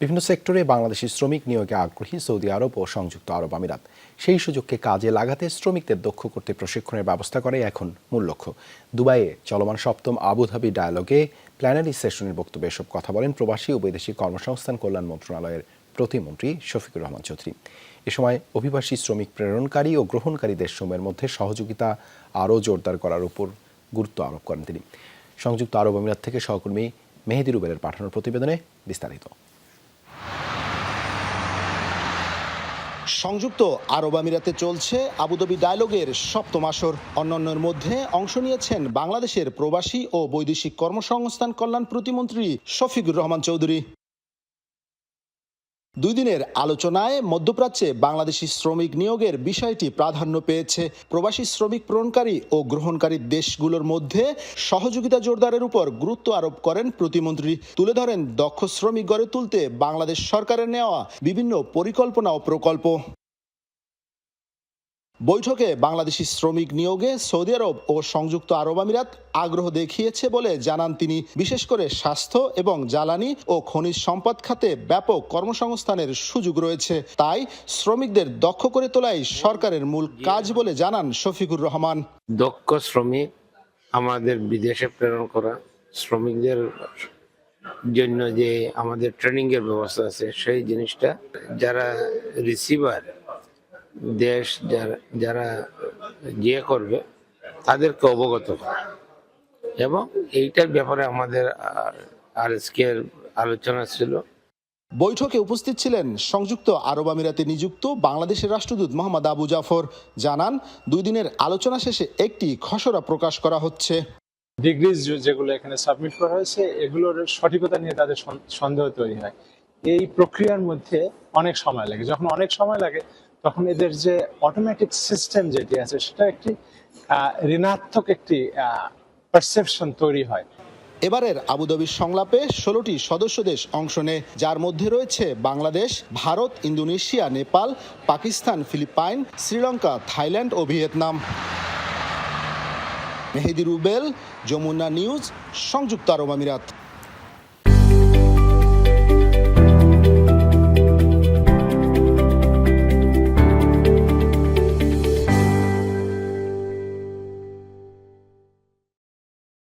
বিভিন্ন সেক্টরে বাংলাদেশি শ্রমিক নিয়োগে আগ্রহী সৌদি আরব ও সংযুক্ত আরব আমিরাত। সেই সুযোগকে কাজে লাগাতে শ্রমিকদের দক্ষ করতে প্রশিক্ষণের ব্যবস্থা করাই এখন মূল লক্ষ্য। দুবাইয়ে চলমান সপ্তম আবুধাবি ডায়ালগে প্ল্যানারি সেশনের বক্তব্যে এসব কথা বলেন প্রবাসী ও বৈদেশিক কর্মসংস্থান কল্যাণ মন্ত্রণালয়ের প্রতিমন্ত্রী শফিকুর রহমান চৌধুরী। এ সময় অভিবাসী শ্রমিক প্রেরণকারী ও গ্রহণকারী দেশসমূহের মধ্যে সহযোগিতা আরও জোরদার করার উপর গুরুত্ব আরোপ করেন তিনি। সংযুক্ত আরব আমিরাত থেকে সহকর্মী মেহেদি রুবেলের পাঠানোর প্রতিবেদনে বিস্তারিত। সংযুক্ত আরব আমিরাতে চলছে আবুধাবি ডায়ালগের সপ্তম আসর। অন্যান্যের মধ্যে অংশ নিয়েছেন বাংলাদেশের প্রবাসী ও বৈদেশিক কর্মসংস্থান কল্যাণ প্রতিমন্ত্রী শফিকুর রহমান চৌধুরী। 2 দিনের আলোচনায় মধ্যপ্রাচ্যে বাংলাদেশি শ্রমিক নিয়োগের বিষয়টি প্রাধান্য পেয়েছে। প্রবাসী শ্রমিক প্রেরণকারী ও গ্রহণকারী দেশগুলোর মধ্যে সহযোগিতা জোরদারের উপর গুরুত্ব আরোপ করেন প্রতিমন্ত্রী। তুলে ধরেন দক্ষ শ্রমিক গড়ে তুলতে বাংলাদেশ সরকারের নেওয়া বিভিন্ন পরিকল্পনা ও প্রকল্প। বৈঠকে বাংলাদেশি শ্রমিক নিয়োগে সৌদি আরব ও সংযুক্ত আরব আমিরাত আগ্রহ দেখিয়েছে বলে জানান তিনি। বিশেষ করে স্বাস্থ্য এবং জ্বালানি ও খনিজ সম্পদ খাতে ব্যাপক কর্মসংস্থানের সুযোগ রয়েছে। তাই শ্রমিকদের দক্ষ করে তোলাই সরকারের মূল কাজ বলে জানান শফিকুর রহমান। দক্ষ শ্রমিক আমাদের বিদেশে প্রেরণ করা, শ্রমিকদের জন্য যে আমাদের ট্রেনিং এর ব্যবস্থা আছে সেই জিনিসটা যারা রিসিভার দেশ যারা ইয়ে করবে তাদেরকে অবগত করা, এবং এইটার ব্যাপারে আমাদের আরএসকে আলোচনা ছিল। বৈঠকে উপস্থিত ছিলেন সংযুক্ত আরব আমিরাতে নিযুক্ত বাংলাদেশের রাষ্ট্রদূত মোহাম্মদ আবু জাফর। জানান 2 দিনের আলোচনা শেষে একটি খসড়া প্রকাশ করা হচ্ছে। ডিগ্রিজ যেগুলো এখানে সাবমিট করা হয়েছে এগুলোর সঠিকতা নিয়ে তাদের সন্দেহ তৈরি হয়। এই প্রক্রিয়ার মধ্যে অনেক সময় লাগে। যখন অনেক সময় লাগে তখন এদের যে অটোমেটিক সিস্টেম যেটি আছে সেটা একটি ঋণাত্মক একটি পারসেপশন তৈরি হয়। এবারের আবুধাবির সংলাপে 16টি সদস্য দেশ অংশ নেয়, যার মধ্যে রয়েছে Bangladesh, Bharat, Indonesia, Nepal, Pakistan, Philippines, Sri Lanka, Thailand ও ভিয়েতনাম। মেহেদি রুবেল, যমুনা নিউজ, সংযুক্ত আরব আমিরাত।